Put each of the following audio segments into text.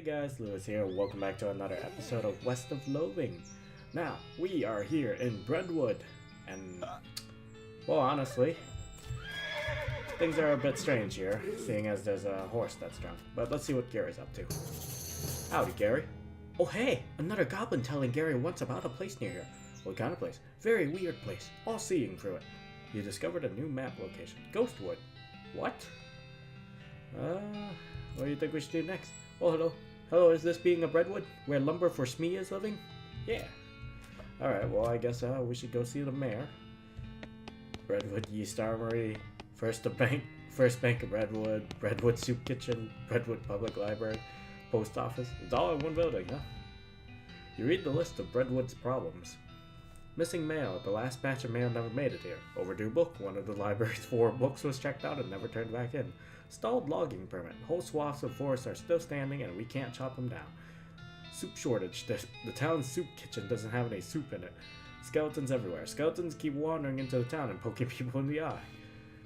guys, Lewis here, and welcome back to another episode of West of Loathing. Now, we are here in Breadwood, and, well, honestly, things are a bit strange here, seeing as there's a horse that's drunk. But let's see what Gary's up to. Howdy, Gary. Oh hey, another goblin telling Gary once about a place near here. What kind of place? Very weird place, all seeing through it. You discovered a new map location, Ghostwood. What? What do you think we should do next? Oh, hello. Hello, is this being a Breadwood, where lumber for Smee is living? Yeah. Alright, well, I guess we should go see the mayor. Breadwood Yeast Armory, First Bank of Breadwood, Breadwood Soup Kitchen, Breadwood Public Library, Post Office. It's all in one building, huh? You read the list of Breadwood's problems. Missing mail. The last batch of mail never made it here. Overdue book. One of the library's 4 books was checked out and never turned back in. Stalled logging permit. Whole swaths of forest are still standing and we can't chop them down. Soup shortage. The town's soup kitchen doesn't have any soup in it. Skeletons everywhere. Skeletons keep wandering into the town and poking people in the eye.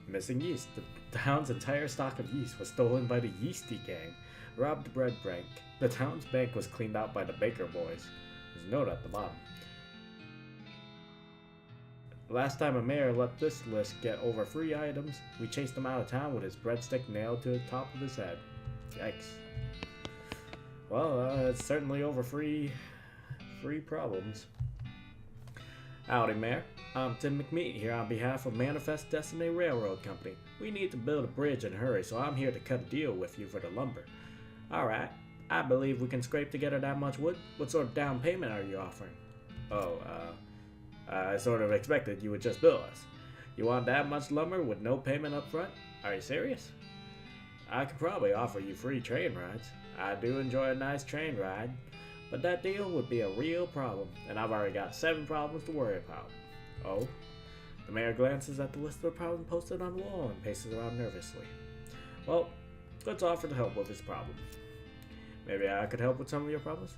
Missing yeast. The town's entire stock of yeast was stolen by the Yeasty gang. Robbed bread bank. The town's bank was cleaned out by the Baker boys. There's a note at the bottom. Last time a mayor let this list get over 3 items, we chased him out of town with his breadstick nailed to the top of his head. Yikes. Well, it's certainly over 3 problems. Howdy, Mayor. I'm Tim McMeat here on behalf of Manifest Destiny Railroad Company. We need to build a bridge in a hurry, so I'm here to cut a deal with you for the lumber. Alright, I believe we can scrape together that much wood. What sort of down payment are you offering? I sort of expected you would just bill us. You want that much lumber with no payment up front? Are you serious? I could probably offer you free train rides. I do enjoy a nice train ride, but that deal would be a real problem, and I've already got 7 problems to worry about. Oh? The mayor glances at the list of the problems posted on the wall and paces around nervously. Well, let's offer to help with his problem. Maybe I could help with some of your problems?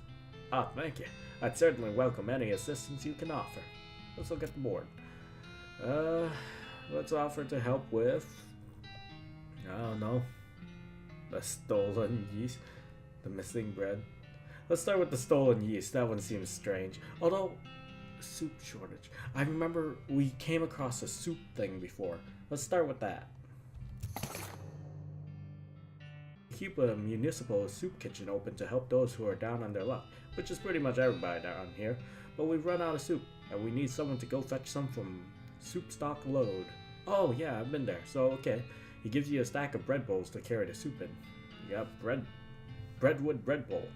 Ah, thank you. I'd certainly welcome any assistance you can offer. Let's look at the board. Let's offer to help with, I don't know, the stolen yeast, the missing bread. Let's start with the stolen yeast. That one seems strange. Although, soup shortage. I remember we came across a soup thing before. Let's start with that. Keep a municipal soup kitchen open to help those who are down on their luck, which is pretty much everybody down here. But we've run out of soup, and we need someone to go fetch some from Soup Stock Load. Oh yeah, I've been there, so okay. He gives you a stack of bread bowls to carry the soup in. You got Breadwood bread bowl.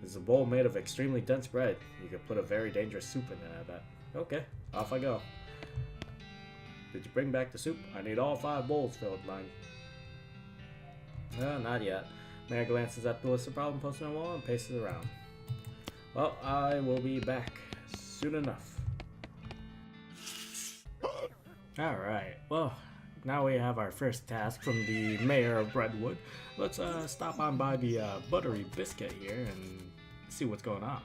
This is a bowl made of extremely dense bread. You could put a very dangerous soup in it, I bet. Okay, off I go. Did you bring back the soup? I need all 5 bowls filled, line. Not yet. Mayor glances at the list of problems posted on the wall and paces around. Well, I will be back soon enough. Alright, well, now we have our first task from the Mayor of Breadwood. Let's stop on by the Buttery Biscuit here and see what's going on.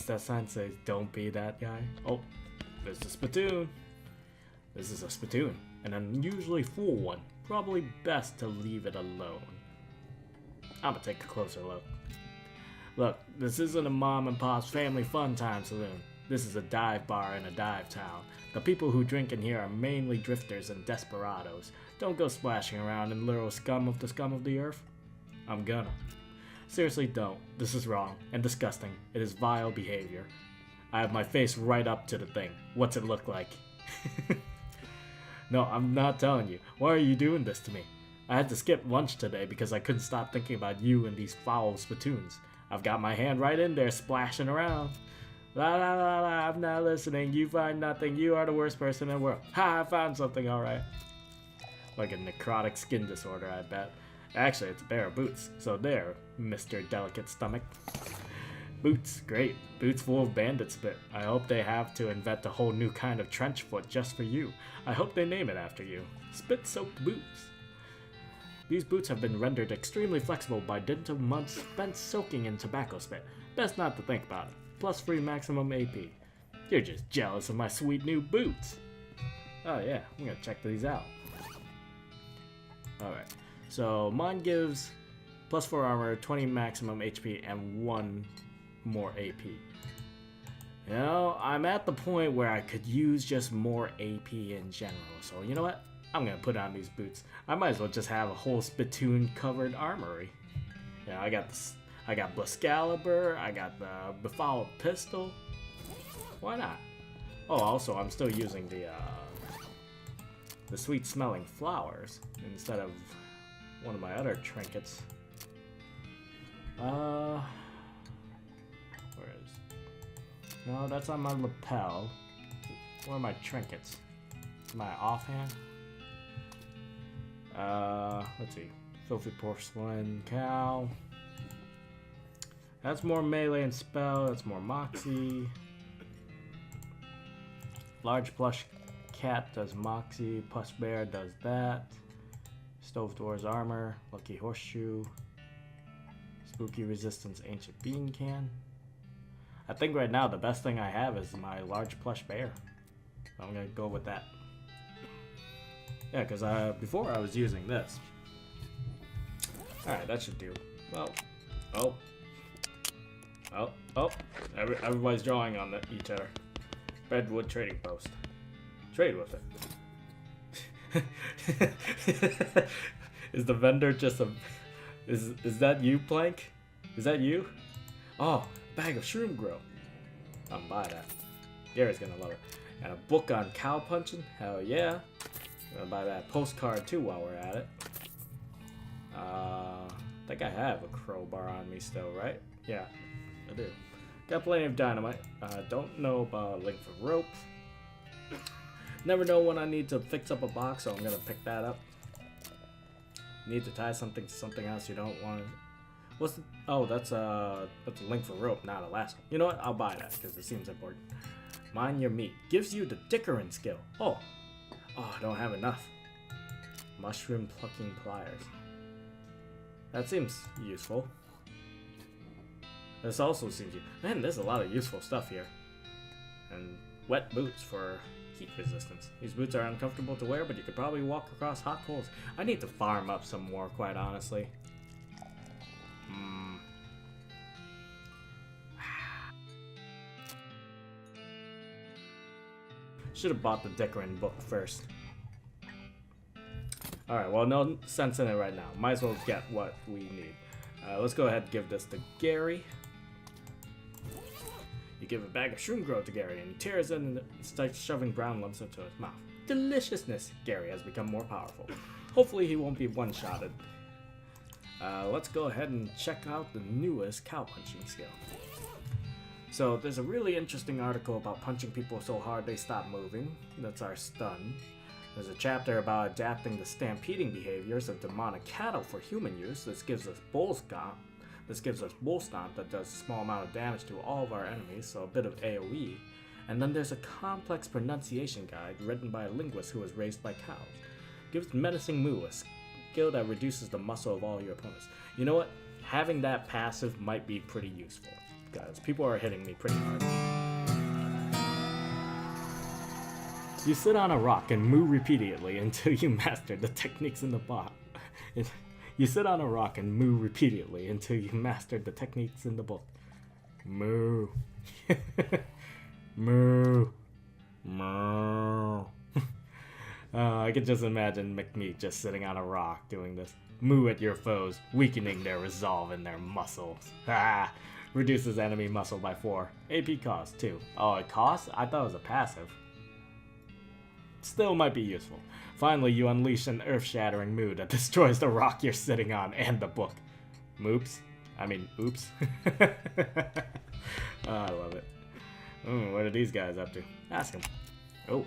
That sign says, don't be that guy. Oh, there's a spittoon. This is a spittoon, an unusually full one. Probably best to leave it alone. I'm gonna take a closer look. Look, this isn't a mom and pop's family fun time saloon. This is a dive bar in a dive town. The people who drink in here are mainly drifters and desperados. Don't go splashing around in little scum of the earth. I'm gonna. Seriously, don't. This is wrong and disgusting. It is vile behavior. I have my face right up to the thing. What's it look like? No, I'm not telling you. Why are you doing this to me? I had to skip lunch today because I couldn't stop thinking about you and these foul spittoons. I've got my hand right in there splashing around. La la la la, I'm not listening. You find nothing. You are the worst person in the world. Ha, I found something, alright. Like a necrotic skin disorder, I bet. Actually, it's a pair of boots. So there, Mr. Delicate Stomach. Boots, great. Boots full of bandit spit. I hope they have to invent a whole new kind of trench foot just for you. I hope they name it after you. Spit-soaked boots. These boots have been rendered extremely flexible by dint of months spent soaking in tobacco spit. Best not to think about it. Plus free maximum AP. You're just jealous of my sweet new boots. Oh yeah, I'm gonna check these out. Alright, So mine gives plus 4 armor, 20 maximum HP, and 1 more AP. You know, I'm at the point where I could use just more AP in general. So you know what? I'm gonna put on these boots. I might as well just have a whole spittoon covered armory. Yeah, I got this. I got Blascalibur. I got the Befouled Pistol. Why not? Oh, also I'm still using the sweet smelling flowers instead of one of my other trinkets. Where is? No, that's on my lapel. Where are my trinkets? My offhand? Let's see. Filthy Porcelain Cow. That's more melee and spell. That's more Moxie. Large Plush Cat does Moxie. Plush Bear does that. Stove Doors Armor. Lucky Horseshoe. Spooky Resistance Ancient Bean Can. I think right now the best thing I have is my Large Plush Bear. So I'm gonna go with that. Yeah, because before I was using this. Alright, that should do. Well, everybody's drawing on each other. Breadwood Trading Post. Trade with it. Is the vendor just a... Is that you, Plank? Is that you? Oh, bag of shroom grow. I'm buy that. Gary's gonna love it. And a book on cow punching? Hell yeah. I'm gonna buy that postcard too while we're at it. I think I have a crowbar on me still, right? Yeah, I do. Got plenty of dynamite. Don't know about a link for rope. Never know when I need to fix up a box, so I'm gonna pick that up. Need to tie something to something else you don't want. What's the, oh, that's a link for rope, not a lasso. You know what? I'll buy that because it seems important. Mind your meat. Gives you the dickering skill. Oh, I don't have enough. Mushroom plucking pliers. That seems useful. This also seems... Man, there's a lot of useful stuff here. And wet boots for heat resistance. These boots are uncomfortable to wear, but you could probably walk across hot coals. I need to farm up some more, quite honestly. Should have bought the Dickering book first. Alright, well, no sense in it right now. Might as well get what we need. Let's go ahead and give this to Gary. You give a bag of shroom grow to Gary, and he tears it and starts shoving brown lumps into his mouth. Deliciousness! Gary has become more powerful. Hopefully he won't be one-shotted. Let's go ahead and check out the newest cow punching skill. So there's a really interesting article about punching people so hard they stop moving. That's our stun. There's a chapter about adapting the stampeding behaviors of demonic cattle for human use. This gives us bull stomp. That does a small amount of damage to all of our enemies, so a bit of AoE. And then there's a complex pronunciation guide written by a linguist who was raised by cows. Gives menacing moo, a skill that reduces the muscle of all your opponents. You know what? Having that passive might be pretty useful, guys. People are hitting me pretty hard. You sit on a rock and moo repeatedly until you master the techniques in the book. You sit on a rock and moo repeatedly until you mastered the techniques in the book. Moo. Moo. Moo. I could just imagine McMeat just sitting on a rock doing this. Moo at your foes, weakening their resolve and their muscles. Ah, reduces enemy muscle by 4. AP cost 2. Oh, it costs? I thought it was a passive. Still might be useful. Finally, you unleash an earth-shattering moo that destroys the rock you're sitting on and the book. Moops? I mean, oops. Oh, I love it. What are these guys up to? Ask them. Oh.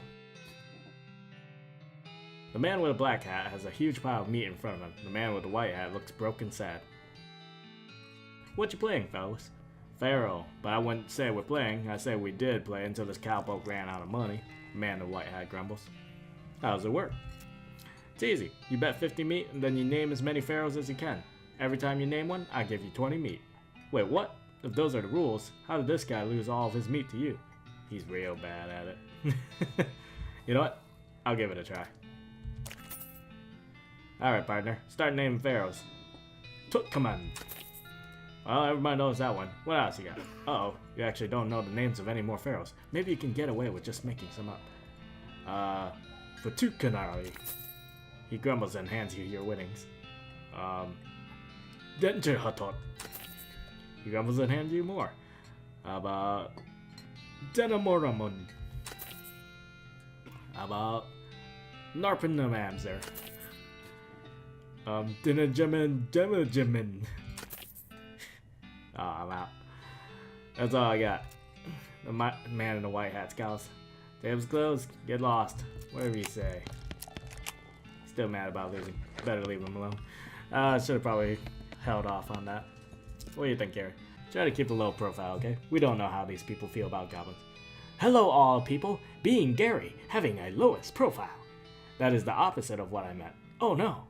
The man with a black hat has a huge pile of meat in front of him. The man with the white hat looks broken sad. What you playing, fellas? Pharaoh, but I wouldn't say we're playing. I say we did play until this cowpoke ran out of money. Man in the white hat grumbles. How does it work? It's easy. You bet 50 meat and then you name as many pharaohs as you can. Every time you name one, I give you 20 meat. Wait, what? If those are the rules, how did this guy lose all of his meat to you? He's real bad at it. You know what? I'll give it a try. Alright, partner. Start naming pharaohs. Tutkaman. Well, everybody knows that one. What else you got? Uh-oh. You actually don't know the names of any more pharaohs. Maybe you can get away with just making some up. Fatukanari. He grumbles and hands you your winnings. Denjer Hatot. He grumbles and hands you more. How about Denamoramon? How about Narpanamamser? Dinajamin. Oh, I'm out. That's all I got. The man in the white hat scowls. Table's closed. Get lost. Whatever you say. Still mad about losing. Better leave him alone. Should have probably held off on that. What do you think, Gary? Try to keep a low profile, okay? We don't know how these people feel about goblins. Hello, all people. Being Gary, having a lowest profile. That is the opposite of what I meant. Oh, no.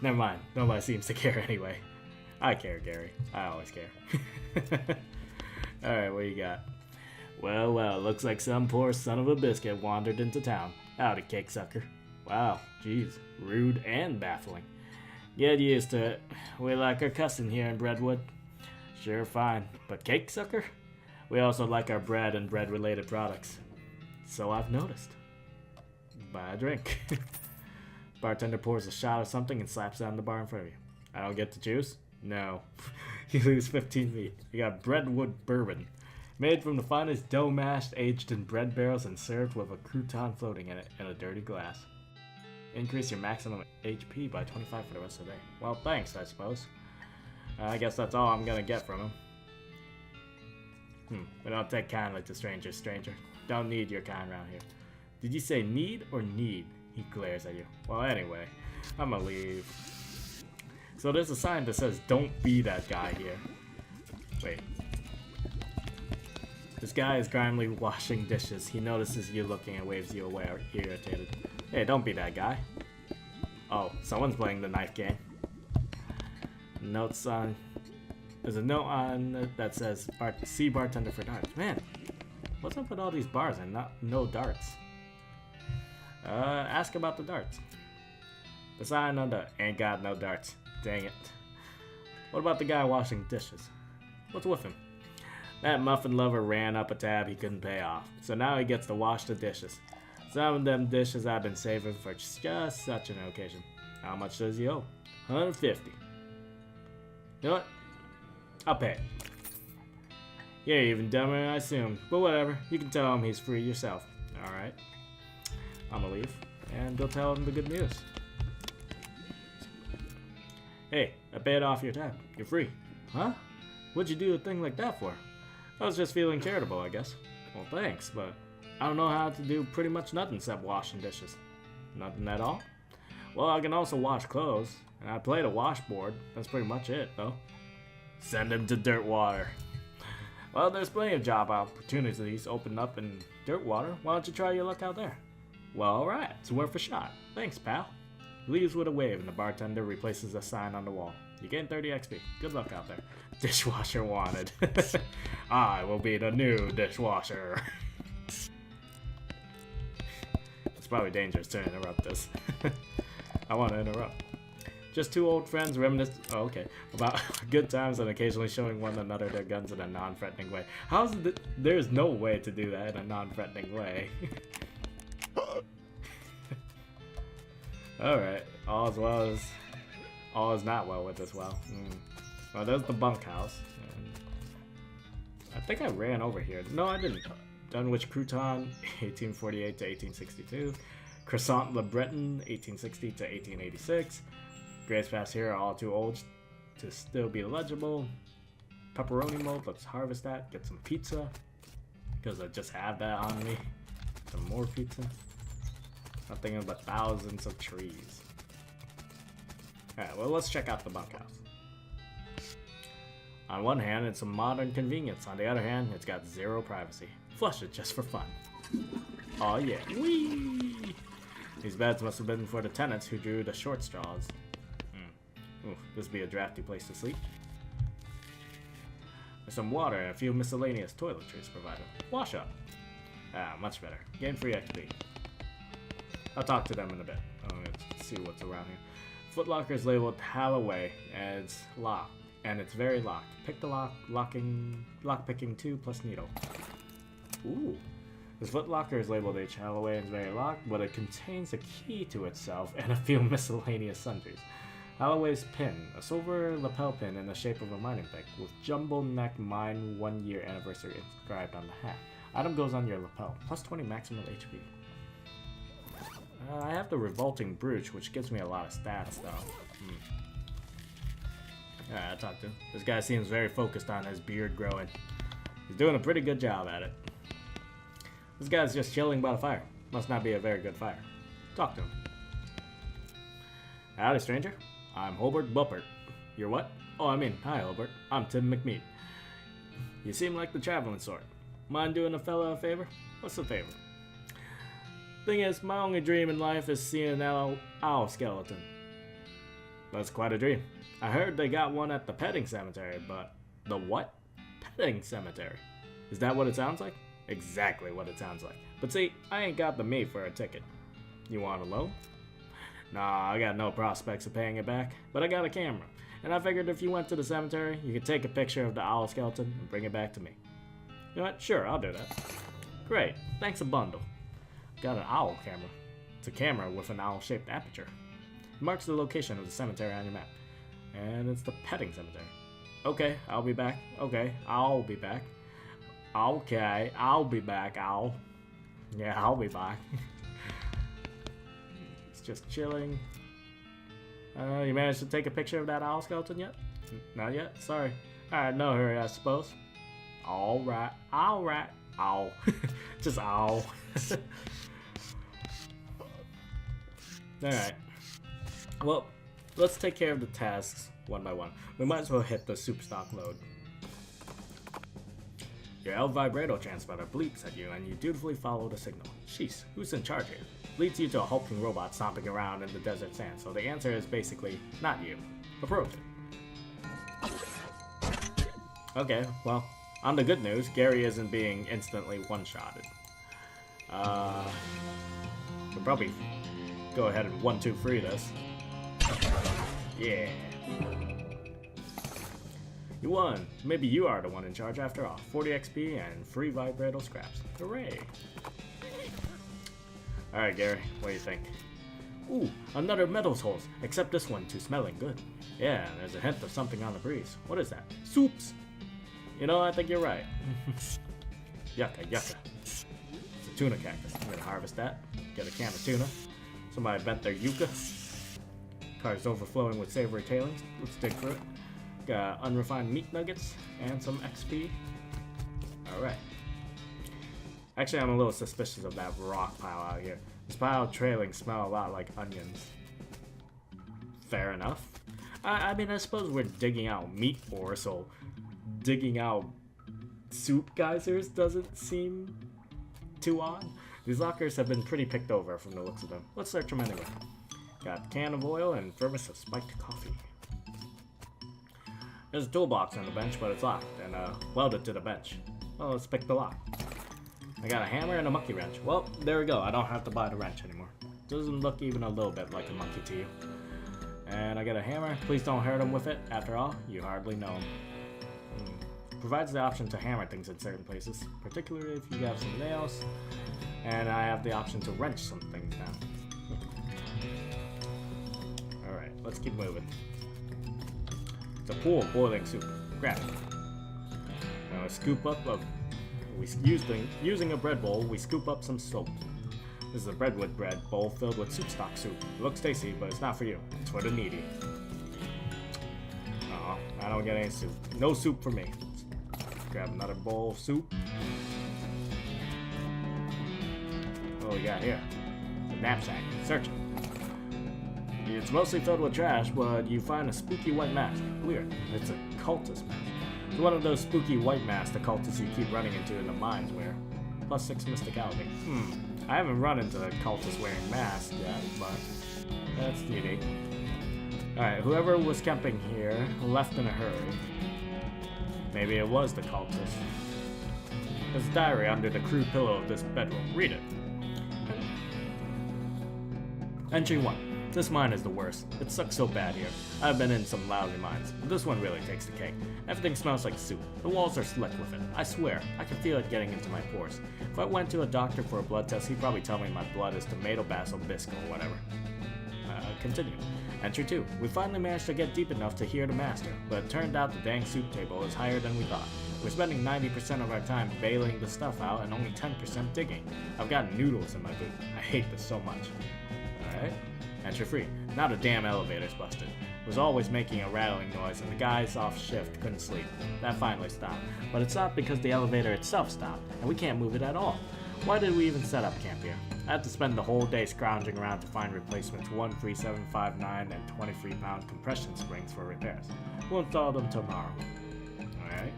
Never mind. Nobody seems to care anyway. I care, Gary. I always care. Alright, what you got? Well, looks like some poor son of a biscuit wandered into town. Howdy, cake sucker. Wow, jeez. Rude and baffling. Get used to it. We like our cussing here in Breadwood. Sure, fine. But cake sucker? We also like our bread and bread-related products. So I've noticed. Buy a drink. Bartender pours a shot of something and slaps down the bar in front of you. I don't get the juice? No. You lose 15 feet. You got Breadwood bourbon. Made from the finest dough mashed, aged in bread barrels, and served with a crouton floating in it in a dirty glass. Increase your maximum HP by 25 for the rest of the day. Well, thanks, I suppose. I guess that's all I'm gonna get from him. We don't take kindly to strangers, stranger. Don't need your kind around here. Did you say need or need? He glares at you. Well, anyway, I'm gonna leave. So there's a sign that says, don't be that guy here. Wait. This guy is grindly washing dishes. He notices you looking and waves you away, irritated. Hey, don't be that guy. Oh, someone's playing the knife game. Notes on... There's a note on that says, see bartender for darts. Man, what's up with all these bars and no darts? Ask about the darts. The sign on the ain't got no darts. Dang it. What about the guy washing dishes? What's with him? That muffin lover ran up a tab he couldn't pay off, so now he gets to wash the dishes. Some of them dishes I've been saving for just such an occasion. How much does he owe? 150. You know what? I'll pay it. You're even dumber than I assumed, but whatever. You can tell him he's free yourself. Alright. I'm gonna leave, and go tell him the good news. Hey, I paid off your tab. You're free. Huh? What'd you do a thing like that for? I was just feeling charitable, I guess. Well, thanks, but I don't know how to do pretty much nothing except washing dishes. Nothing at all? Well, I can also wash clothes, and I play the washboard. That's pretty much it, though. Send him to Dirtwater. Well, there's plenty of job opportunities open up in Dirtwater. Why don't you try your luck out there? Well, alright. It's worth a shot. Thanks, pal. Leaves with a wave, and the bartender replaces a sign on the wall. You gain 30 XP. Good luck out there. Dishwasher wanted. I will be the new dishwasher. It's probably dangerous to interrupt this. I want to interrupt. Just two old friends reminisce about good times and occasionally showing one another their guns in a non-threatening way. There's no way to do that in a non-threatening way. Alright, all is not well with this well. Well, there's the bunkhouse. I think I ran over here. No, I didn't. Dunwich Crouton, 1848 to 1862. Croissant Le Breton, 1860 to 1886. Grapes past here are all too old to still be legible. Pepperoni mold, let's harvest that. Get some pizza, because I just have that on me. Some more pizza. I'm thinking about thousands of trees. Alright, well, let's check out the bunkhouse. On one hand, it's a modern convenience. On the other hand, it's got zero privacy. Flush it just for fun. Oh yeah. Whee! These beds must have been for the tenants who drew the short straws. Ooh, this would be a drafty place to sleep. There's some water and a few miscellaneous toiletries provided. Wash up. Ah, much better. Gain free XP. I'll talk to them in a bit. Let's see what's around here. footlocker is labeled Halloway, and it's locked. And it's very locked. Pick the lock, lockpicking 2 plus needle. Ooh. This footlocker is labeled H. Halloway and is very locked, but it contains a key to itself and a few miscellaneous sundries. Halloway's pin, a silver lapel pin in the shape of a mining pick, with jumbo neck mine 1-year anniversary inscribed on the hat. Item goes on your lapel, plus 20 maximum HP. I have the revolting brooch, which gives me a lot of stats though. Alright, I'll talk to him. This guy seems very focused on his beard growing. He's doing a pretty good job at it. This guy's just chilling by the fire. Must not be a very good fire. Talk to him. Howdy, stranger. I'm Hobart Buppert. You're what? Oh, I mean, hi, Hobart. I'm Tim McMeat. You seem like the traveling sort. Mind doing a fella a favor? What's the favor? Thing is, my only dream in life is seeing an owl skeleton. That's quite a dream. I heard they got one at the petting cemetery, but... The what? Petting cemetery. Is that what it sounds like? Exactly what it sounds like. But see, I ain't got the meat for a ticket. You want a loan? Nah, I got no prospects of paying it back, but I got a camera. And I figured if you went to the cemetery, you could take a picture of the owl skeleton and bring it back to me. You know what? Sure, I'll do that. Great. Thanks a bundle. Got an owl camera. It's a camera with an owl-shaped aperture. It marks the location of the cemetery on your map. And it's the petting cemetery. Okay, I'll be back. Okay, I'll be back. Okay, I'll be back, owl. Yeah, I'll be back. It's just chilling. You managed to take a picture of that owl skeleton yet? Not yet? Sorry. Alright, no hurry, I suppose. Alright, alright, owl. Just owl. Alright. Well, let's take care of the tasks one by one. We might as well hit the soup stock load. Your El vibrator transporter bleeps at you and you dutifully follow the signal. Sheesh, who's in charge here? Leads you to a hulking robot stomping around in the desert sand, so the answer is basically, not you. Approach it. Okay, well, on the good news, Gary isn't being instantly one-shotted. We'll probably go ahead and 1-2-3 this. Yeah. You won! Maybe you are the one in charge after all. 40 XP and free vibrator scraps. Hooray! Alright, Gary, what do you think? Ooh, another metals hose, except this one too smelling good. Yeah, there's a hint of something on the breeze. What is that? Soups! You know, I think you're right. Yucca, yucca. It's a tuna cactus. I'm gonna harvest that. Get a can of tuna. Somebody bent their yucca. Car's overflowing with savory tailings. Let's dig for it. Got unrefined meat nuggets and some XP. Alright. Actually, I'm a little suspicious of that rock pile out here. This pile of trailing smell a lot like onions. Fair enough. I mean, I suppose we're digging out meat ore, so digging out soup geysers doesn't seem too odd. These lockers have been pretty picked over from the looks of them. Let's search them anyway. Got a can of oil and thermos of spiked coffee. There's a toolbox on the bench, but it's locked and welded to the bench. Well, let's pick the lock. I got a hammer and a monkey wrench. Well, there we go. I don't have to buy the wrench anymore. Doesn't look even a little bit like a monkey to you. And I got a hammer. Please don't hurt him with it. After all, you hardly know him. Provides the option to hammer things in certain places, particularly if you have some nails. And I have the option to wrench some things now. Alright, let's keep moving. It's a pool of boiling soup. Grab it. Now a scoop up of... Using a bread bowl, we scoop up some soap. This is a Breadwood bread bowl filled with soup stock soup. It looks tasty, but it's not for you. It's for the needy. I don't get any soup. No soup for me. Let's grab another bowl of soup. What do we got here? A knapsack. Search it. It's mostly filled with trash, but you find a spooky white mask. Weird. It's a cultist mask. It's one of those spooky white masks the cultists you keep running into in the mines wear. Plus 6 mysticality. I haven't run into the cultists wearing masks yet, but that's unique. Alright, whoever was camping here left in a hurry. Maybe it was the cultist. There's a diary under the crew pillow of this bedroom. Read it. Entry 1. This mine is the worst. It sucks so bad here. I've been in some lousy mines, but this one really takes the cake. Everything smells like soup. The walls are slick with it. I swear, I can feel it getting into my pores. If I went to a doctor for a blood test, he'd probably tell me my blood is tomato basil bisque or whatever. Continue. Entry 2. We finally managed to get deep enough to hear the master, but it turned out the dang soup table is higher than we thought. We're spending 90% of our time bailing the stuff out and only 10% digging. I've got noodles in my boot. I hate this so much. Alright. Entry 3. Now the damn elevator's busted. It was always making a rattling noise and the guys off shift couldn't sleep. That finally stopped. But it stopped because the elevator itself stopped, and we can't move it at all. Why did we even set up camp here? I had to spend the whole day scrounging around to find replacements 13759 and 23-pound compression springs for repairs. We'll install them tomorrow. Alright.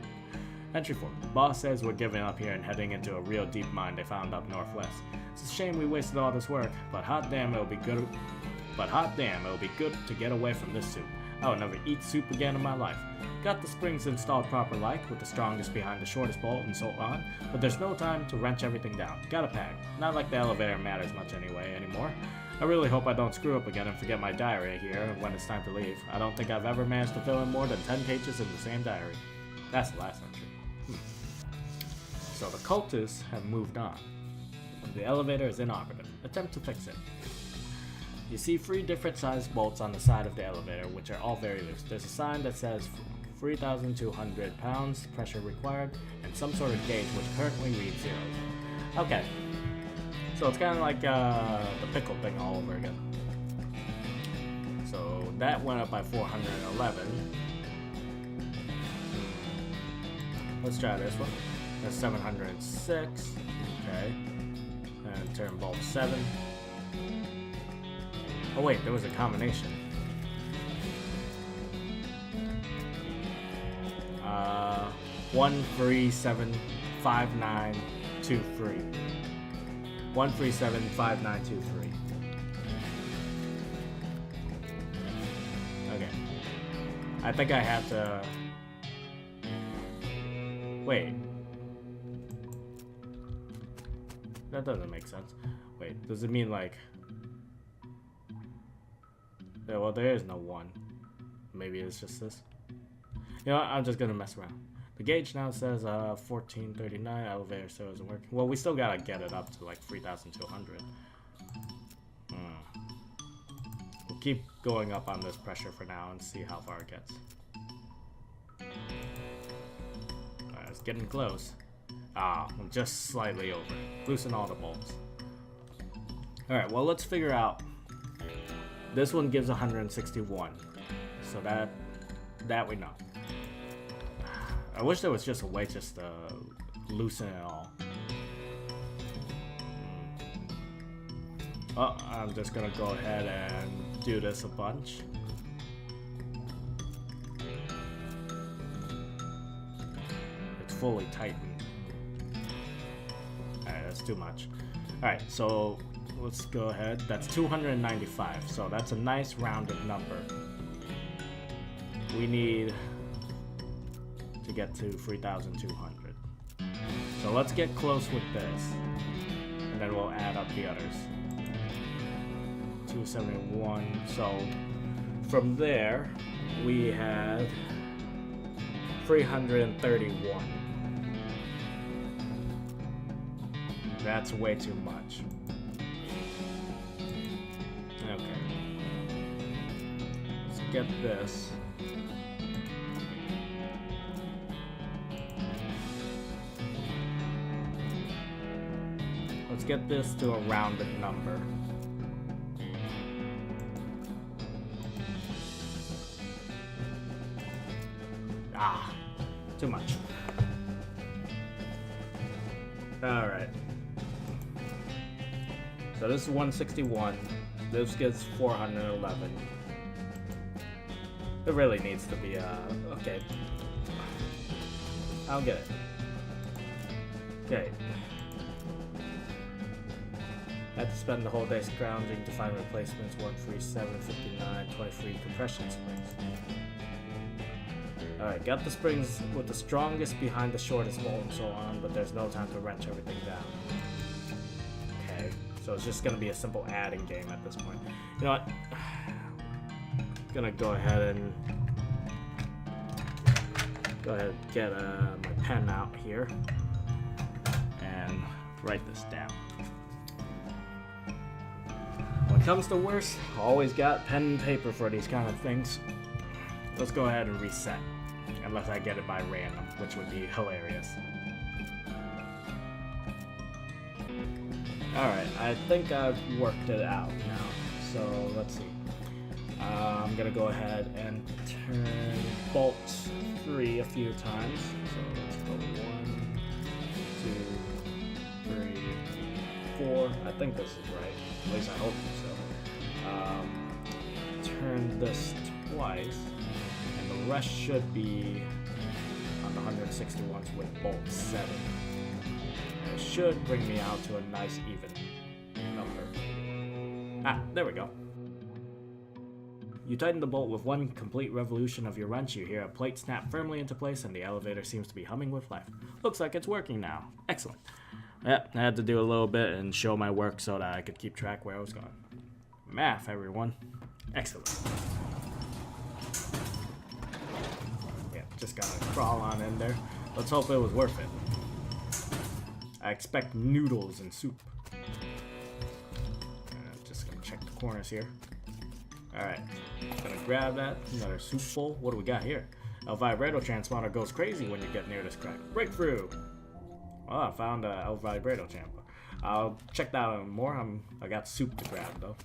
Entry 4. Boss says we're giving up here and heading into a real deep mine they found up northwest. It's a shame we wasted all this work, but hot damn it'll be good to get away from this soup. I would never eat soup again in my life. Got the springs installed proper like, with the strongest behind the shortest bolt and so on, but there's no time to wrench everything down. Gotta pack. Not like the elevator matters much anymore. I really hope I don't screw up again and forget my diary here when it's time to leave. I don't think I've ever managed to fill in more than 10 pages in the same diary. That's the last entry. So the cultists have moved on. The elevator is inoperative. Attempt to fix it. You see 3 different sized bolts on the side of the elevator, which are all very loose. There's a sign that says 3,200 pounds, pressure required, and some sort of gauge which currently reads 0. Okay, so it's kind of like the pickle thing all over again. So that went up by 411. Let's try this one. That's 706. Okay, and turn bulb 7. Oh wait, there was a combination. 1375923. 1375923. Okay. I think I have to. Wait. That doesn't make sense. Wait, does it mean like? Yeah, well, there is no 1. Maybe it's just this. You know what? I'm just gonna mess around. The gauge now says 1439. Elevator still isn't working. Well, we still gotta get it up to like 3,200. We'll keep going up on this pressure for now and see how far it gets. Alright, it's getting close. I'm just slightly over. Loosen all the bolts. Alright, well, let's figure out. This one gives 161, so that we know. I wish there was just a way just to loosen it all. Oh, I'm just gonna go ahead and do this a bunch. It's fully tightened. Alright, that's too much. Alright, so let's go ahead. That's 295, so that's a nice rounded number. We need to get to 3,200. So let's get close with this, and then we'll add up the others. 271. So from there, we had 331. That's way too much. Okay. Let's get this. Let's get this to a rounded number. Too much. Alright. So this is 161. This gets 411. It really needs to be okay. I'll get it. Okay. I had to spend the whole day scrounging to find replacements. 13759, 23 compression springs. Alright, got the springs with the strongest behind the shortest bolt and so on, but there's no time to wrench everything down. Okay, So it's just going to be a simple adding game at this point. You know what? I'm going to go ahead and get my pen out here and write this down. When it comes to worse, always got pen and paper for these kind of things. Let's go ahead and reset, unless I get it by random, which would be hilarious. Alright, I think I've worked it out now, so let's see. I'm gonna go ahead and turn bolt 3 a few times. So let's go 1, 2, 3, 4. I think this is right. At least I hope so. Turn this twice, and the rest should be on the 161s with bolt 7. And it should bring me out to a nice even number. Ah, there we go. You tighten the bolt with one complete revolution of your wrench. You hear a plate snap firmly into place, and the elevator seems to be humming with life. Looks like it's working now. Excellent. Yep, I had to do a little bit and show my work so that I could keep track where I was going. Math, everyone. Excellent. Yeah, just gotta crawl on in there. Let's hope it was worth it. I expect noodles and soup. Just gonna check the corners here. Alright, gonna grab that. Another soup bowl. What do we got here? El Vibrato transponder goes crazy when you get near this crack. Breakthrough! Well, I found El Vibrato chamber. I'll check that out more. I got soup to grab though.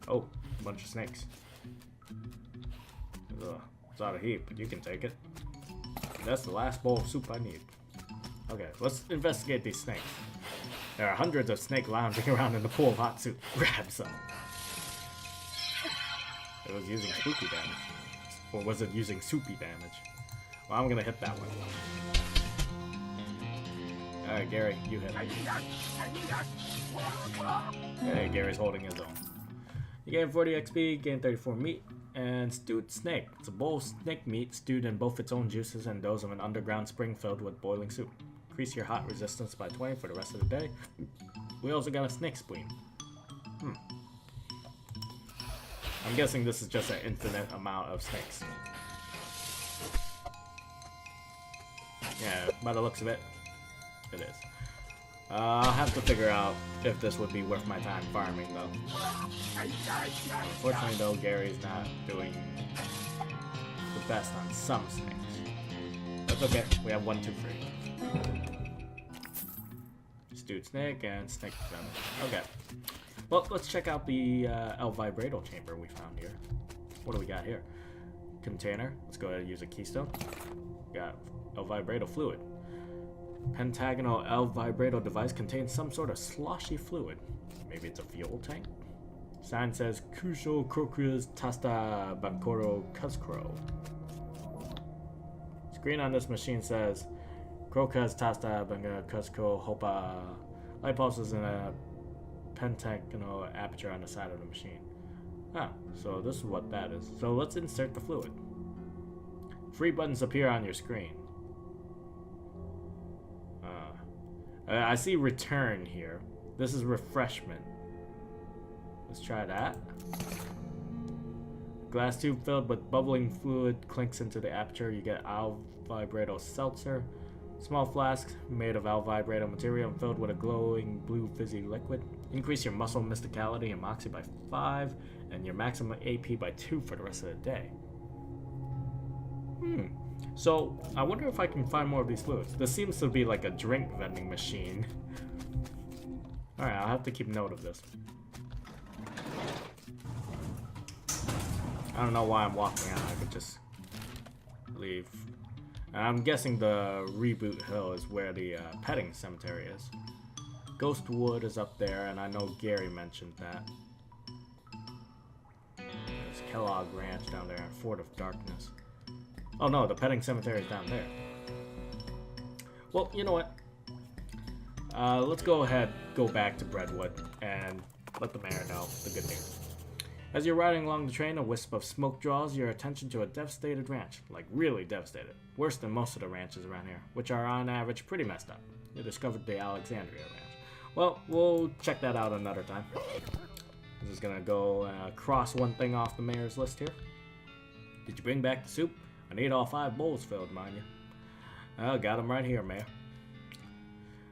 Oh, a bunch of snakes. Ugh, it's out of heat, but you can take it. That's the last bowl of soup I need. Okay, let's investigate these snakes. There are hundreds of snakes lounging around in the pool of hot soup. Grab some. It was using spooky damage. Or was it using soupy damage? Well, I'm gonna hit that one. Alright, Gary, you hit it. Hey, Gary's holding his own. You gain 40 XP, gain 34 meat, and stewed snake. It's a bowl of snake meat stewed in both its own juices and those of an underground spring filled with boiling soup. Increase your hot resistance by 20 for the rest of the day. We also got a snake spleen. I'm guessing this is just an infinite amount of snakes. Yeah, by the looks of it, it is. I'll have to figure out if this would be worth my time farming, though. Unfortunately, though, Gary's not doing the best on some snakes. That's okay. We have 1, 2, 3. Stewed snake and snake venom. Okay. Well, let's check out the El Vibrato chamber we found here. What do we got here? Container. Let's go ahead and use a keystone. We got El Vibrato fluid. Pentagonal El Vibrato device contains some sort of sloshy fluid. Maybe it's a fuel tank? Sign says Kusho Krokuz Tasta Bankoro Kuzkro. Screen on this machine says Krokuz Tasta Bankoro Kuzkro Hopa. Light pulses in a pentagonal aperture on the side of the machine. Ah, so this is what that is. So let's insert the fluid. 3 buttons appear on your screen. I see return here. This is refreshment. Let's try that. Glass tube filled with bubbling fluid clinks into the aperture. You get El Vibrato seltzer. Small flask made of El Vibrato material and filled with a glowing blue fizzy liquid. Increase your muscle mysticality and moxie by 5 and your maximum AP by 2 for the rest of the day. So, I wonder if I can find more of these fluids. This seems to be like a drink vending machine. Alright, I'll have to keep note of this. I don't know why I'm walking out. I could just leave. I'm guessing the Reboot Hill is where the petting cemetery is. Ghostwood is up there, and I know Gary mentioned that. There's Kellogg Ranch down there, and Fort of Darkness. Oh no, the petting cemetery is down there. Well, you know what? Let's go ahead, go back to Breadwood, and let the mayor know the good news. As you're riding along the train, a wisp of smoke draws your attention to a devastated ranch. Like, really devastated. Worse than most of the ranches around here, which are on average pretty messed up. You discovered the Alexandria Ranch. Well, we'll check that out another time. I'm just gonna go cross one thing off the mayor's list here. Did you bring back the soup? I need all 5 bowls filled, mind you. I got them right here, Mayor.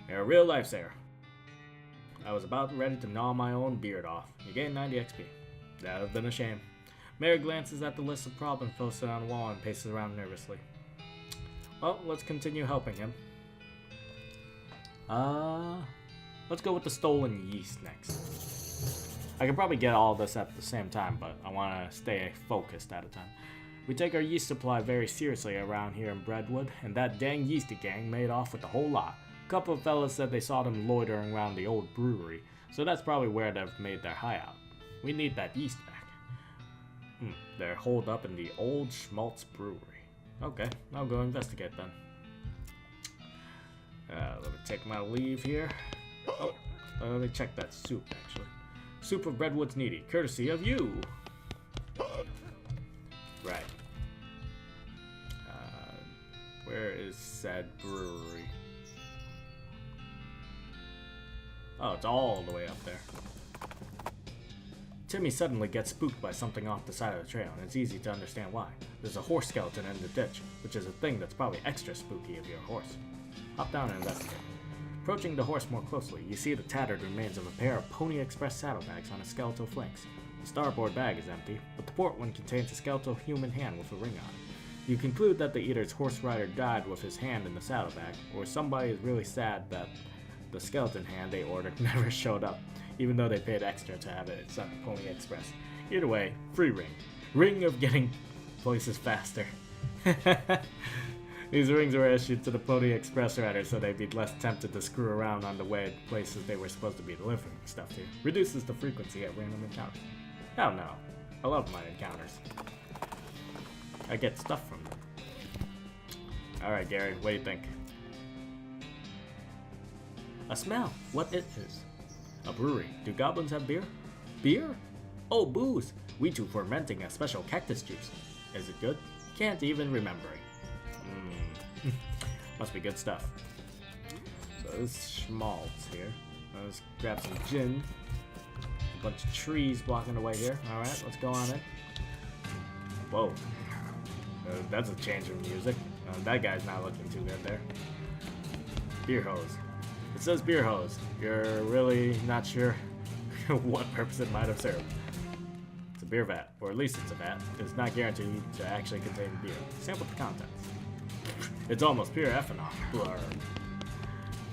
You're a real lifesaver. I was about ready to gnaw my own beard off. You gained 90 XP. That would have been a shame. Mayor glances at the list of problems posted on the wall and paces around nervously. Well, let's continue helping him. Let's go with the stolen yeast next. I can probably get all this at the same time, but I want to stay focused at a time. We take our yeast supply very seriously around here in Breadwood, and that dang yeasty gang made off with the whole lot. A couple of fellas said they saw them loitering around the old brewery, so that's probably where they've made their hideout. We need that yeast back. They're holed up in the old Schmaltz brewery. Okay, I'll go investigate then. Let me take my leave here. Oh, let me check that soup actually. Soup of Breadwood's needy, courtesy of you. Right. Where is Sad Brewery? Oh, it's all the way up there. Timmy suddenly gets spooked by something off the side of the trail, and it's easy to understand why. There's a horse skeleton in the ditch, which is a thing that's probably extra spooky if you're a horse. Hop down and investigate. Approaching the horse more closely, you see the tattered remains of a pair of Pony Express saddlebags on its skeletal flanks. The starboard bag is empty, but the port one contains a skeletal human hand with a ring on it. You conclude that the eater's horse rider died with his hand in the saddlebag, or somebody is really sad that the skeleton hand they ordered never showed up, even though they paid extra to have it sent to Pony Express. Either way, free ring. Ring of getting places faster. These rings were issued to the Pony Express riders so they'd be less tempted to screw around on the way to places they were supposed to be delivering stuff to. Reduces the frequency of random encounters. Oh no, I love my encounters. I get stuff from them. Alright Gary, what do you think? A smell. What is this? A brewery. Do goblins have beer? Beer? Oh, booze. We do fermenting a special cactus juice. Is it good? Can't even remember it. Must be good stuff. So this is schmaltz here. Let's grab some gin. A bunch of trees blocking the way here. Alright, let's go on in. Whoa. That's a change of music. That guy's not looking too good there. Beer hose. It says beer hose. You're really not sure what purpose it might have served. It's a beer vat, or at least it's a vat. It's not guaranteed to actually contain beer. Sample the contents. It's almost pure ethanol. Blur.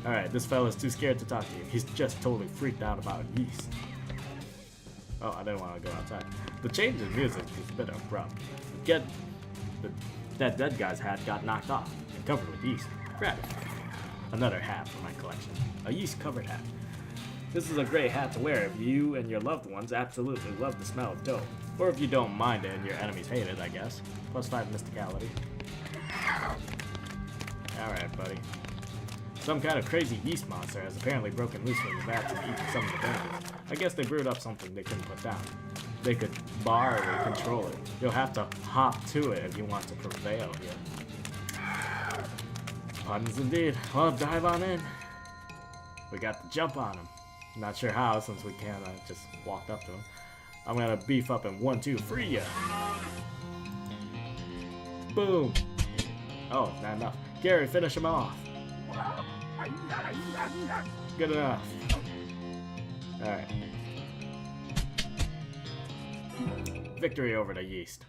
Alright, this fella's too scared to talk to you. He's just totally freaked out about yeast. Oh, I didn't want to go outside. The change in music is a bit abrupt. That dead guy's hat got knocked off and covered with yeast. Grab it. Another hat for my collection. A yeast-covered hat. This is a great hat to wear if you and your loved ones absolutely love the smell of dough. Or if you don't mind it and your enemies hate it, I guess. +5 mysticality. Alright, buddy. Some kind of crazy yeast monster has apparently broken loose from the vat and eaten some of the bandits. I guess they brewed up something they couldn't put down. They could bar or control it. You'll have to hop to it if you want to prevail here. Puns indeed. Well, dive on in. We got the jump on him. Not sure how, since we can't just walked up to him. I'm gonna beef up in 1, 2, free ya! Boom! Oh, not enough. Gary, finish him off. Good enough. Alright. Victory over the yeast.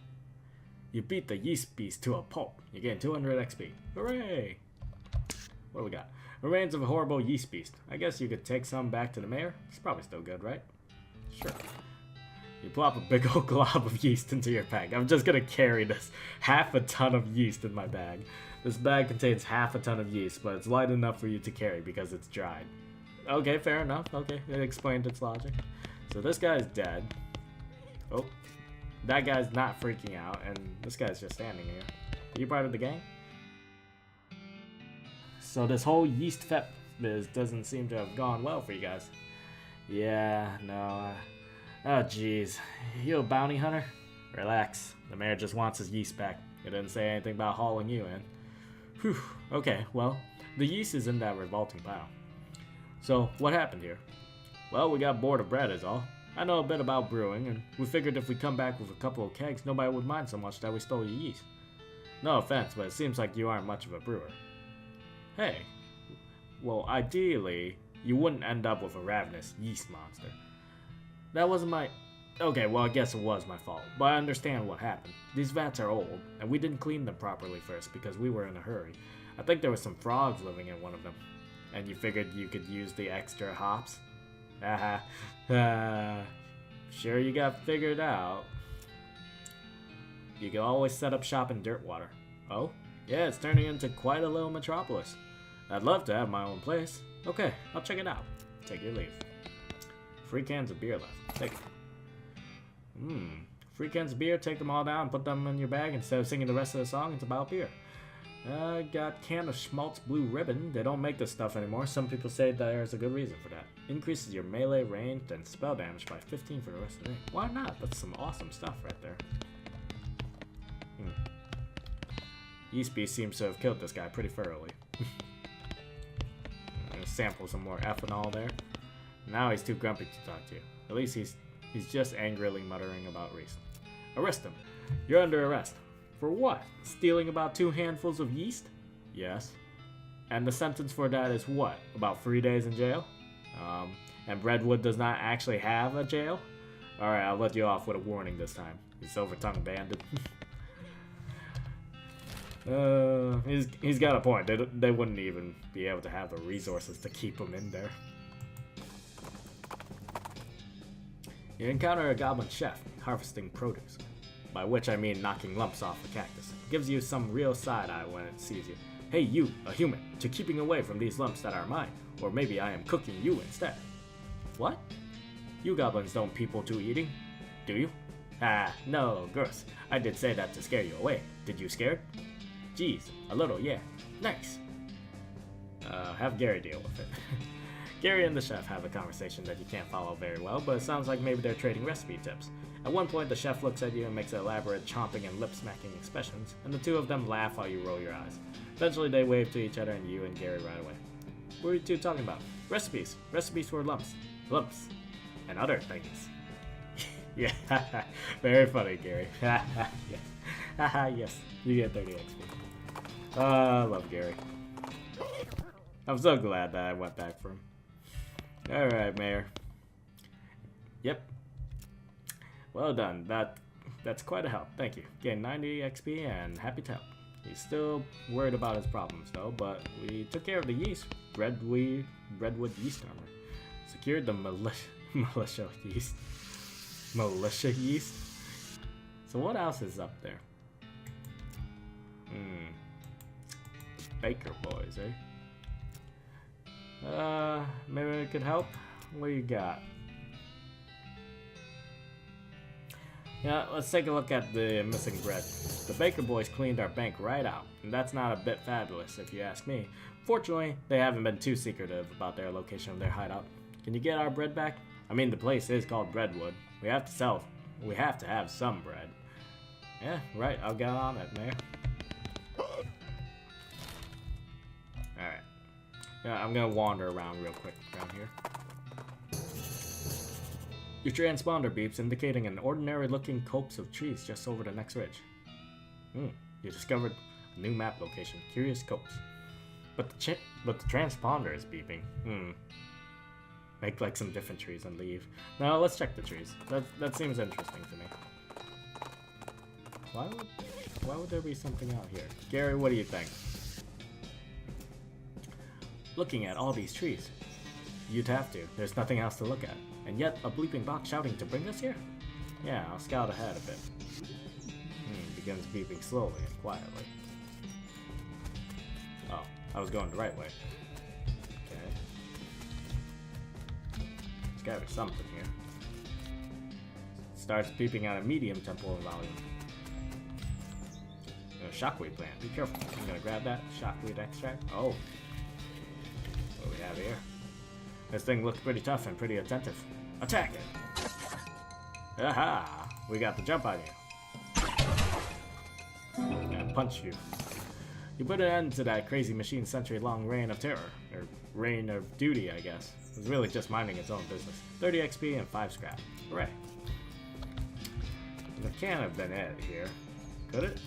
You beat the yeast beast to a pulp. You gain 200 XP. Hooray! What do we got? Remains of a horrible yeast beast. I guess you could take some back to the mayor. It's probably still good, right? Sure. You plop a big old glob of yeast into your bag. I'm just gonna carry this half a ton of yeast in my bag. This bag contains half a ton of yeast, but it's light enough for you to carry because it's dried. Okay, fair enough. Okay, it explained its logic. So this guy's dead. Oh, that guy's not freaking out, and this guy's just standing here. Are you part of the gang? So this whole yeast fep biz doesn't seem to have gone well for you guys. Yeah, no, oh jeez. You a bounty hunter? Relax. The mayor just wants his yeast back. He didn't say anything about hauling you in. Whew. Okay, well, the yeast is in that revolting pile. So, what happened here? Well, we got bored of bread is all. I know a bit about brewing, and we figured if we come back with a couple of kegs, nobody would mind so much that we stole your yeast. No offense, but it seems like you aren't much of a brewer. Hey, well, ideally, you wouldn't end up with a ravenous yeast monster. That wasn't my... Okay, well, I guess it was my fault, but I understand what happened. These vats are old, and we didn't clean them properly first because we were in a hurry. I think there was some frogs living in one of them. And you figured you could use the extra hops? Sure you got figured out. You can always set up shop in Dirtwater. Oh? Yeah, it's turning into quite a little metropolis. I'd love to have my own place. Okay, I'll check it out. Take your leave. Free cans of beer left. Take it. Free cans of beer, take them all down and put them in your bag instead of singing the rest of the song. It's about beer. I got can of Schmaltz Blue Ribbon. They don't make this stuff anymore. Some people say there's a good reason for that. Increases your melee range and spell damage by 15 for the rest of the day. Why not? That's some awesome stuff right there. Yeast Beast seems to have killed this guy pretty thoroughly. Sample some more ethanol there. Now he's too grumpy to talk to you. At least he's just angrily muttering about reason. Arrest him. You're under arrest. For what? Stealing about 2 handfuls of yeast? Yes. And the sentence for that is what? About 3 days in jail? And Breadwood does not actually have a jail? Alright, I'll let you off with a warning this time. You silver-tongued bandit. He's got a point. They wouldn't even be able to have the resources to keep him in there. You encounter a Goblin Chef harvesting produce, by which I mean knocking lumps off a cactus. It gives you some real side-eye when it sees you. Hey you, a human, to keeping away from these lumps that are mine, or maybe I am cooking you instead. What? You goblins don't people to eating, do you? Ah, no, gross. I did say that to scare you away. Did you scared? Geez, a little, yeah. Nice. Have Gary deal with it. Gary and the chef have a conversation that you can't follow very well, but it sounds like maybe they're trading recipe tips. At one point, the chef looks at you and makes elaborate chomping and lip-smacking expressions, and the two of them laugh while you roll your eyes. Eventually, they wave to each other and you and Gary right away. What are you two talking about? Recipes. Recipes for lumps. Lumps. And other things. Yeah, very funny, Gary. Yes. Yes, you get 30 XP. I love Gary. I'm so glad that I went back for him. Alright, Mayor. Yep. Well done. That's quite a help. Thank you. Gain 90 XP and happy to help. He's still worried about his problems though, but we took care of the yeast. Breadwood yeast armor. Secured the militia yeast. Militia yeast? So what else is up there? Baker boys, eh? Maybe it could help? What do you got? Yeah, let's take a look at the missing bread. The Baker boys cleaned our bank right out, and that's not a bit fabulous if you ask me. Fortunately, they haven't been too secretive about their location of their hideout. Can you get our bread back? I mean, the place is called Breadwood. We have to have some bread. Yeah, right, I'll get on it, Mayor. Alright. Yeah, I'm gonna wander around real quick around here. Your transponder beeps, indicating an ordinary-looking copse of trees just over the next ridge. You discovered a new map location. Curious copse. But the transponder is beeping. Make like some different trees and leave. Now let's check the trees. That seems interesting to me. Why would there be something out here? Gary, what do you think? Looking at all these trees. You'd have to. There's nothing else to look at. And yet, a bleeping box shouting to bring us here? Yeah, I'll scout ahead a bit. Begins beeping slowly and quietly. Oh, I was going the right way. Okay. There's gotta be something here. Starts beeping at a medium tempo volume. A shockweed plant. Be careful. I'm gonna grab that shockweed extract. Oh. What do we have here? This thing looks pretty tough and pretty attentive. Attack it! Aha! We got the jump on you. And punch you. You put an end to that crazy machine's century-long reign of terror, or reign of duty, I guess. It was really just minding its own business. 30 XP and 5 scrap. Hooray. That can't have been it here. Could it?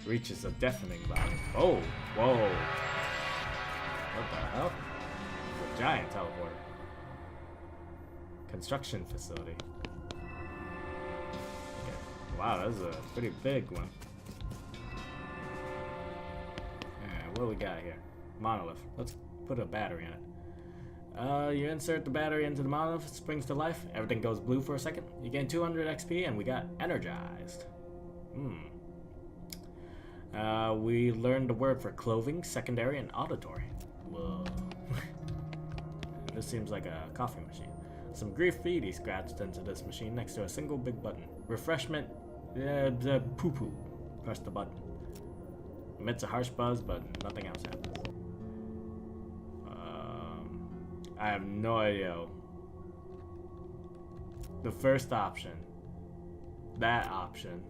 Reaches a deafening volume. Oh! Whoa! What the hell? It's a giant teleporter. Construction facility. Okay. Wow, that's a pretty big one. What do we got here? Monolith. Let's put a battery in it. You insert the battery into the monolith, it springs to life, everything goes blue for a second. You gain 200 XP and we got energized. We learned the word for clothing, secondary, and auditory. Whoa. This seems like a coffee machine. Some graffiti scratched into this machine next to a single big button. Refreshment, the poo-poo. Press the button. Emits a harsh buzz, but nothing else happens. I have no idea. The first option. That option.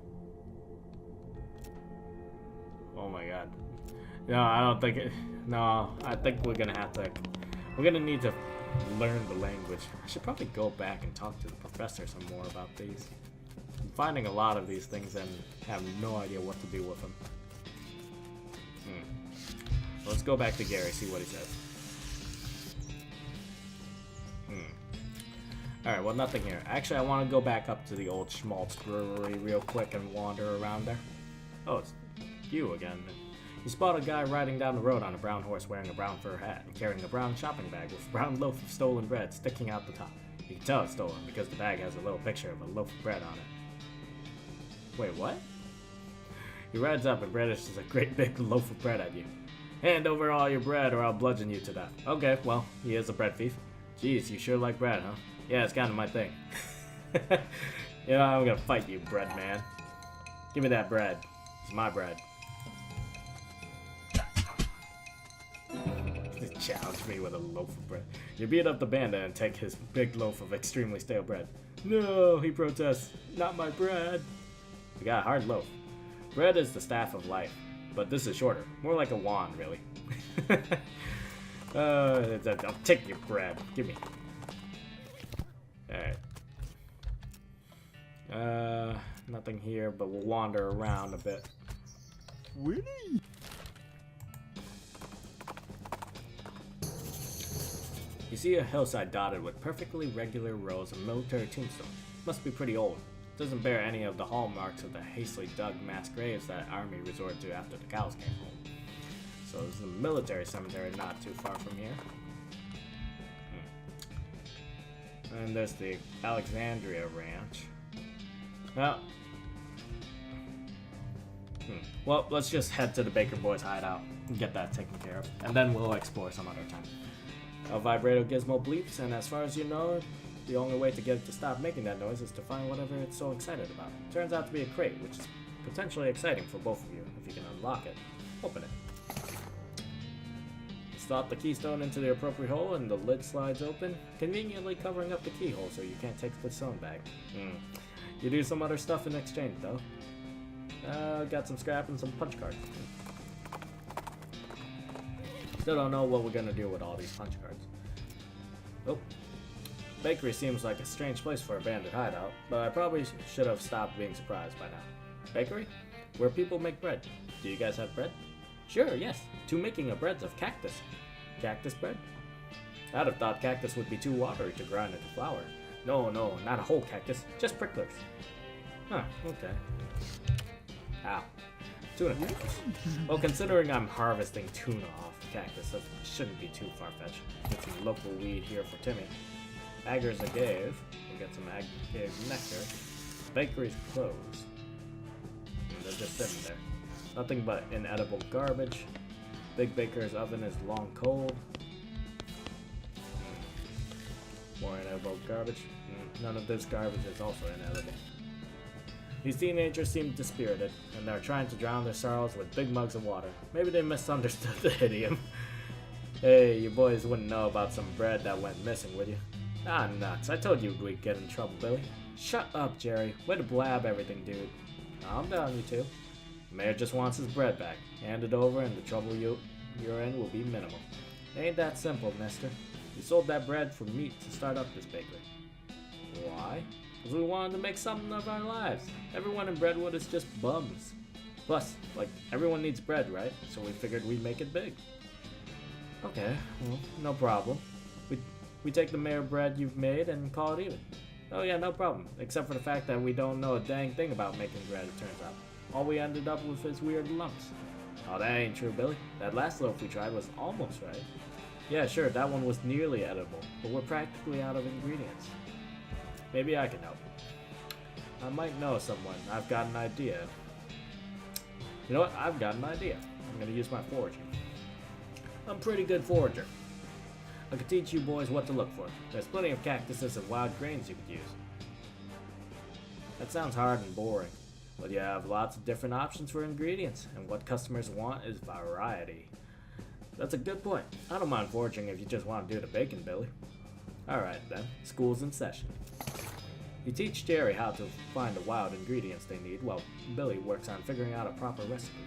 Oh my god. No, I don't think it. No, I think we're gonna have to. We're gonna need to learn the language. I should probably go back and talk to the professor some more about these. I'm finding a lot of these things and have no idea what to do with them. Let's go back to Gary, see what he says. Alright, well, nothing here. Actually, I want to go back up to the old Schmaltz Brewery real quick and wander around there. Oh, it's you again. You spot a guy riding down the road on a brown horse wearing a brown fur hat and carrying a brown shopping bag with a brown loaf of stolen bread sticking out the top. You can tell it's stolen because the bag has a little picture of a loaf of bread on it. Wait, what? He rides up and brandishes a great big loaf of bread at you. Hand over all your bread or I'll bludgeon you to death. Okay, well, he is a bread thief. Jeez, you sure like bread, huh? Yeah, it's kind of my thing. You know, I'm gonna fight you, bread man. Give me that bread. It's my bread. Challenge me with a loaf of bread. You beat up the bandit and take his big loaf of extremely stale bread. No, he protests. Not my bread. You got a hard loaf. Bread is the staff of life, but this is shorter. More like a wand, really. I'll take your bread. Give me. Alright. Nothing here, but we'll wander around a bit. Winnie! You see a hillside dotted with perfectly regular rows of military tombstones. Must be pretty old. Doesn't bear any of the hallmarks of the hastily dug mass graves that army resorted to after the cows came home. So there's a military cemetery not too far from here. And there's the Alexandria Ranch. Well, let's just head to the Baker Boys hideout and get that taken care of. And then we'll explore some other time. A vibrator gizmo bleeps, and as far as you know, the only way to get it to stop making that noise is to find whatever it's so excited about. Turns out to be a crate, which is potentially exciting for both of you if you can unlock it. Open it. Slot the keystone into the appropriate hole and the lid slides open, conveniently covering up the keyhole so you can't take the stone back. You do some other stuff in exchange though. Got some scrap and some punch cards. Still don't know what we're gonna do with all these punch cards. Oh. Bakery seems like a strange place for a bandit hideout, but I probably should have stopped being surprised by now. Bakery? Where people make bread. Do you guys have bread? Sure, yes. To making of breads of cactus. Cactus bread? I'd have thought cactus would be too watery to grind into flour. No, not a whole cactus, just pricklers. Huh, okay. Ow. Tuna cactus. Well, considering I'm harvesting tuna off the cactus, that shouldn't be too far-fetched. Get some local weed here for Timmy. Agger's agave. We'll get some agave nectar. Bakery's closed. And they're just sitting there. Nothing but inedible garbage. Big Baker's oven is long cold. More inedible garbage. None of this garbage is also inedible. These teenagers seem dispirited, and they're trying to drown their sorrows with big mugs of water. Maybe they misunderstood the idiom. Hey, you boys wouldn't know about some bread that went missing, would you? Ah, nuts. I told you we'd get in trouble, Billy. Shut up, Jerry. Way to blab everything, dude. Calm down, you two. The mayor just wants his bread back. Hand it over and the trouble you're in will be minimal. It ain't that simple, mister. We sold that bread for meat to start up this bakery. Why? Because we wanted to make something of our lives. Everyone in Breadwood is just bums. Plus, like, everyone needs bread, right? So we figured we'd make it big. Okay, well, no problem. We take the mayor bread you've made and call it even. Oh yeah, no problem. Except for the fact that we don't know a dang thing about making bread, it turns out. All we ended up with is weird lumps. Oh, that ain't true, Billy. That last loaf we tried was almost right. Yeah, sure, that one was nearly edible, but we're practically out of ingredients. Maybe I can help. I might know someone. I've got an idea. You know what? I've got an idea. I'm gonna use my foraging. I'm a pretty good forager. I could teach you boys what to look for. There's plenty of cactuses and wild grains you could use. That sounds hard and boring, but you have lots of different options for ingredients, and what customers want is variety. That's a good point. I don't mind foraging if you just want to do the baking, Billy. Alright then, school's in session. You teach Jerry how to find the wild ingredients they need while Billy works on figuring out a proper recipe.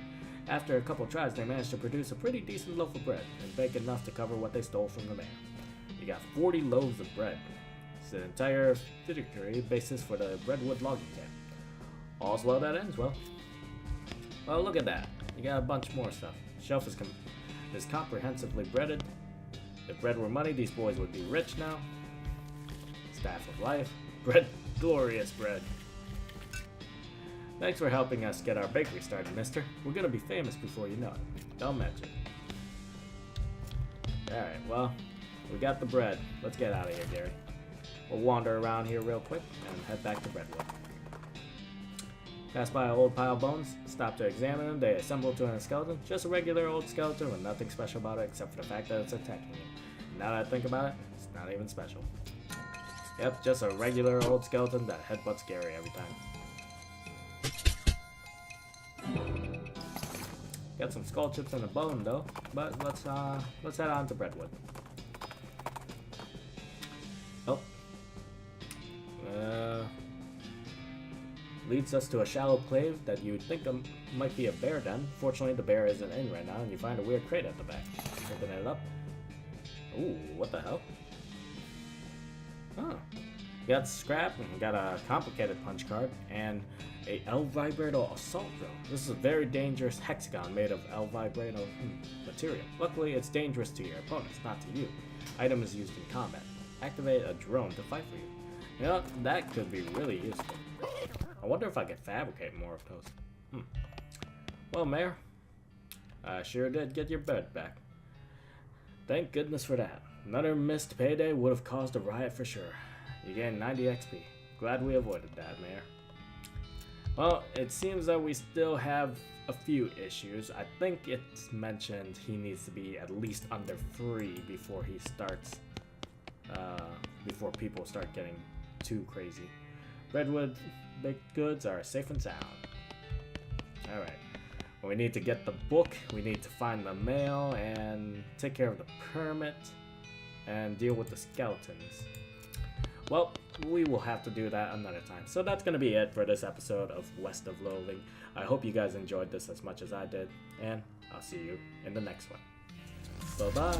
After a couple tries, they managed to produce a pretty decent loaf of bread and bake enough to cover what they stole from the mayor. You got 40 loaves of bread. It's the entire victory basis for the Breadwood logging camp. All's well that ends well. Well, look at that. You got a bunch more stuff. The shelf is comprehensively breaded. If bread were money, these boys would be rich now. Staff of life. Bread. Glorious bread. Thanks for helping us get our bakery started, mister. We're gonna be famous before you know it. Don't mention. Alright, well, we got the bread. Let's get out of here, Gary. We'll wander around here real quick and head back to Breadwood. Pass by an old pile of bones, stop to examine them. They assemble to a skeleton. Just a regular old skeleton with nothing special about it except for the fact that it's attacking you. Now that I think about it, it's not even special. Yep, just a regular old skeleton that headbutts Gary every time. Got some skull chips and a bone though, but let's head on to Breadwood. Oh. Leads us to a shallow cave that you'd think might be a bear den. Fortunately, the bear isn't in right now, and you find a weird crate at the back. Open it up. Ooh, what the hell? Huh. We got scrap, and we got a complicated punch card, and a El Vibrator assault drill. This is a very dangerous hexagon made of El Vibrator material. Luckily, it's dangerous to your opponents, not to you. Item is used in combat. Activate a drone to fight for you. You know, that could be really useful. I wonder if I could fabricate more of those. Well, Mayor, I sure did get your bread back. Thank goodness for that. Another missed payday would have caused a riot for sure. You gained 90 XP. Glad we avoided that, Mayor. Well, it seems that we still have a few issues. I think it's mentioned he needs to be at least under 3 before he starts, before people start getting too crazy. Breadwood baked goods are safe and sound. Alright. Well, we need to get the book, we need to find the mail, and take care of the permit, and deal with the skeletons. Well, we will have to do that another time. So that's going to be it for this episode of West of Loathing. I hope you guys enjoyed this as much as I did, and I'll see you in the next one. Bye-bye.